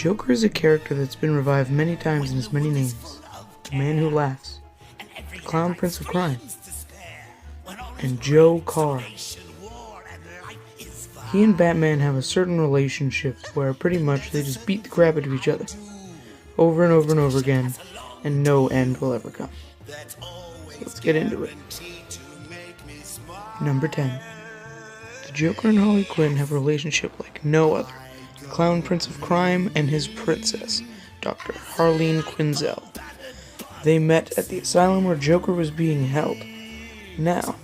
Joker is a character that's been revived many times in as many names. The Man Who Laughs, the Clown Prince of Crime, and Joe Carr. He and Batman have a certain relationship where pretty much they just beat the crap out of each other, over and over and over again, and no end will ever come. So let's get into it. Number 10. The Joker and Harley Quinn have a relationship like no other. The Clown Prince of Crime and his princess, Dr. Harleen Quinzel. They met at the asylum where Joker was being held. Now,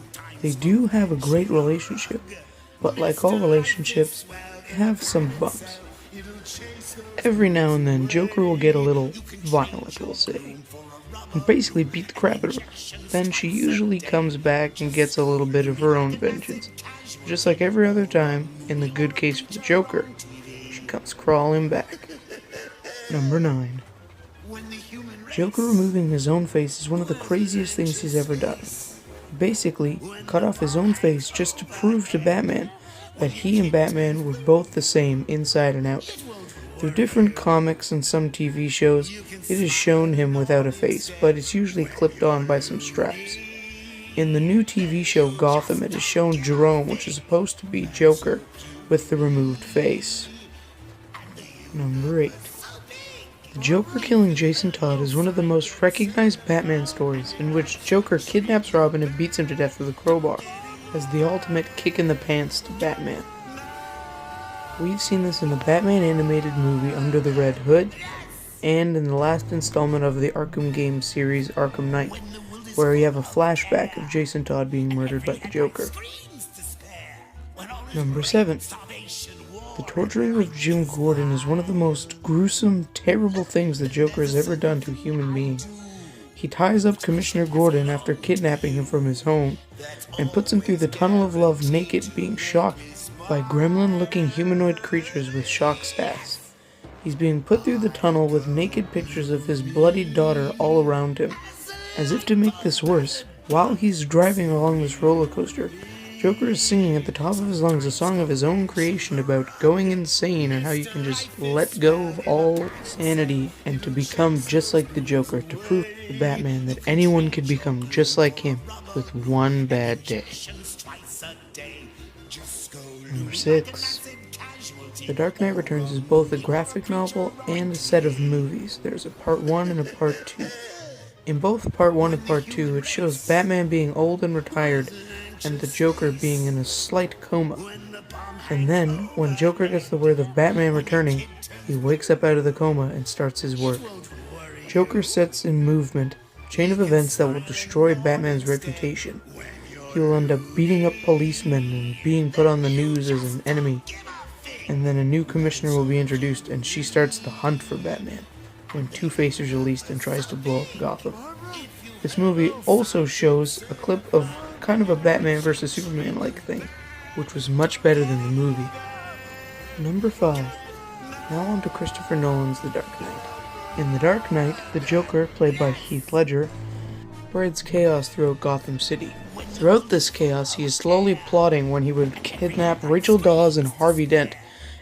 they do have a great relationship, but like all relationships, they have some bumps. Every now and then, Joker will get a little violent, we'll say, and basically beat the crap out of her. Then she usually comes back and gets a little bit of her own vengeance. Just like every other time, in the good case for the Joker, she comes crawling back. Number 9. Joker removing his own face is one of the craziest things he's ever done. He basically cut off his own face just to prove to Batman that he and Batman were both the same inside and out. Through different comics and some TV shows, it has shown him without a face, but it's usually clipped on by some straps. In the new TV show Gotham, it is shown Jerome, which is supposed to be Joker, with the removed face. Number 8. The Joker killing Jason Todd is one of the most recognized Batman stories, in which Joker kidnaps Robin and beats him to death with a crowbar, as the ultimate kick in the pants to Batman. We've seen this in the Batman animated movie Under the Red Hood, and in the last installment of the Arkham Games series Arkham Knight, where we have a flashback of Jason Todd being murdered by the Joker. Number 7. The torturing of Jim Gordon is one of the most gruesome, terrible things the Joker has ever done to a human being. He ties up Commissioner Gordon after kidnapping him from his home, and puts him through the Tunnel of Love naked, being shocked by gremlin-looking humanoid creatures with shock staffs. He's being put through the tunnel with naked pictures of his bloodied daughter all around him. As if to make this worse, while he's driving along this roller coaster, Joker is singing at the top of his lungs a song of his own creation about going insane and how you can just let go of all sanity and to become just like the Joker, to prove to Batman that anyone could become just like him with one bad day. Number 6. The Dark Knight Returns is both a graphic novel and a set of movies. There's a part 1 and a part 2. In both part 1 and part 2, it shows Batman being old and retired, and the Joker being in a slight coma. And then, when Joker gets the word of Batman returning, he wakes up out of the coma and starts his work. Joker sets in movement a chain of events that will destroy Batman's reputation. He will end up beating up policemen and being put on the news as an enemy. And then a new commissioner will be introduced, and she starts the hunt for Batman, when Two-Face is released and tries to blow up Gotham. This movie also shows a clip of kind of a Batman vs. Superman-like thing, which was much better than the movie. Number 5. Now on to Christopher Nolan's The Dark Knight. In The Dark Knight, the Joker, played by Heath Ledger, spreads chaos throughout Gotham City. Throughout this chaos, he is slowly plotting when he would kidnap Rachel Dawes and Harvey Dent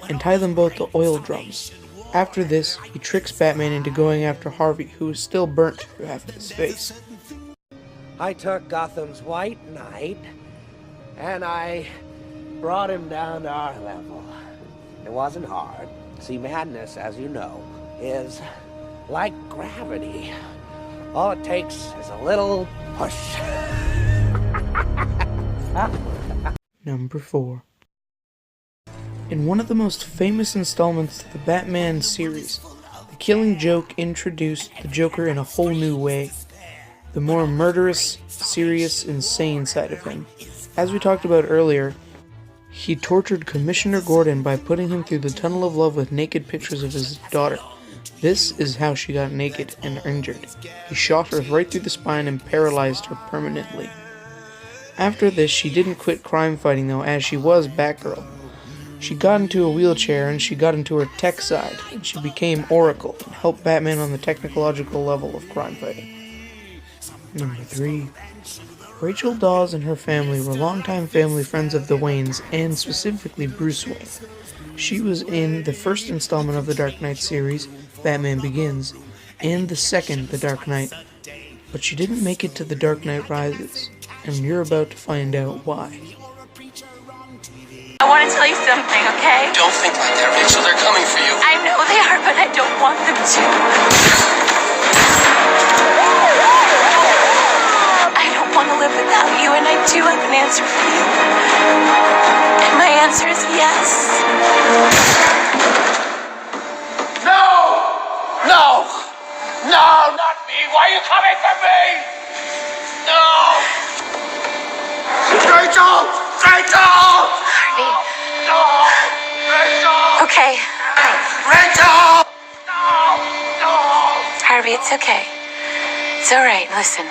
and tie them both to oil drums. After this, he tricks Batman into going after Harvey, who is still burnt to half of his face. I took Gotham's White Knight, and I brought him down to our level. It wasn't hard. See, madness, as you know, is like gravity. All it takes is a little push. Number 4. In one of the most famous installments to the Batman series, the Killing Joke introduced the Joker in a whole new way. The more murderous, serious, insane side of him. As we talked about earlier, he tortured Commissioner Gordon by putting him through the Tunnel of Love with naked pictures of his daughter. This is how she got naked and injured. He shot her right through the spine and paralyzed her permanently. After this, she didn't quit crime fighting though, as she was Batgirl. She got into a wheelchair and she got into her tech side, and she became Oracle and helped Batman on the technological level of crime fighting. Number 3. Rachel Dawes and her family were longtime family friends of the Waynes, and specifically Bruce Wayne. She was in the first installment of the Dark Knight series, Batman Begins, and the second, The Dark Knight, but she didn't make it to The Dark Knight Rises, and you're about to find out why. I want to tell you something, okay? Don't think like that, Rachel. They're coming for you. I know they are, but I don't want them to. I don't want to live without you, and I do have an answer for you. And my answer is yes. No! No! No, not me! Why are you coming for me? No! Rachel! Rachel! Harvey. No! Rachel! Okay. Rachel! No! No! Harvey, it's okay. It's all right. Listen.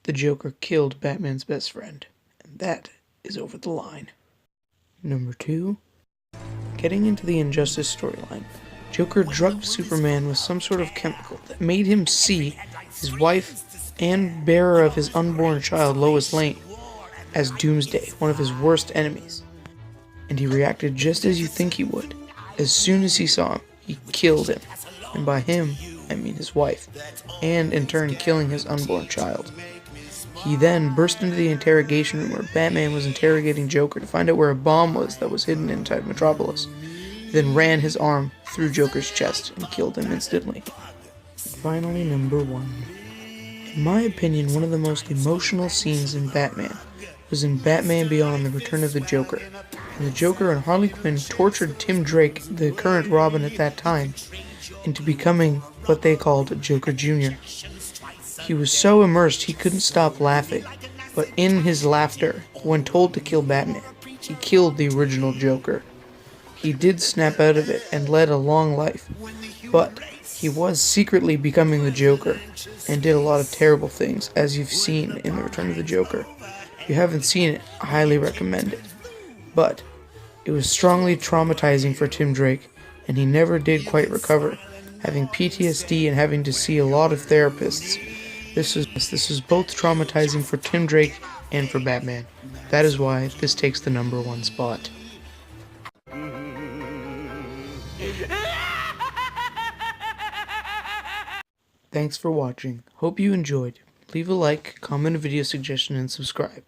The Joker killed Batman's best friend, and that is over the line. Number 2. Getting into the Injustice storyline, Joker drugged Superman with some sort of chemical that made him see his wife and bearer of his unborn child, Lois Lane, as Doomsday, one of his worst enemies. And he reacted just as you think he would. As soon as he saw him, he killed him. And by him, I mean his wife, and in turn killing his unborn child. He then burst into the interrogation room where Batman was interrogating Joker to find out where a bomb was that was hidden inside Metropolis. He then ran his arm through Joker's chest and killed him instantly. Finally, number 1. In my opinion, one of the most emotional scenes in Batman was in Batman Beyond: The Return of the Joker. And the Joker and Harley Quinn tortured Tim Drake, the current Robin at that time, into becoming what they called Joker Jr. He was so immersed he couldn't stop laughing, but in his laughter, when told to kill Batman, he killed the original Joker. He did snap out of it and led a long life, but he was secretly becoming the Joker, and did a lot of terrible things, as you've seen in The Return of the Joker. If you haven't seen it, I highly recommend it. But it was strongly traumatizing for Tim Drake, and he never did quite recover, having PTSD and having to see a lot of therapists. This was both traumatizing for Tim Drake and for Batman. That is why this takes the number 1 spot. Thanks for watching. Hope you enjoyed. Leave a like, comment a video suggestion, and subscribe.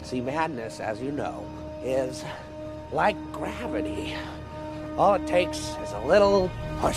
See, madness, as you know, is like gravity. All it takes is a little push.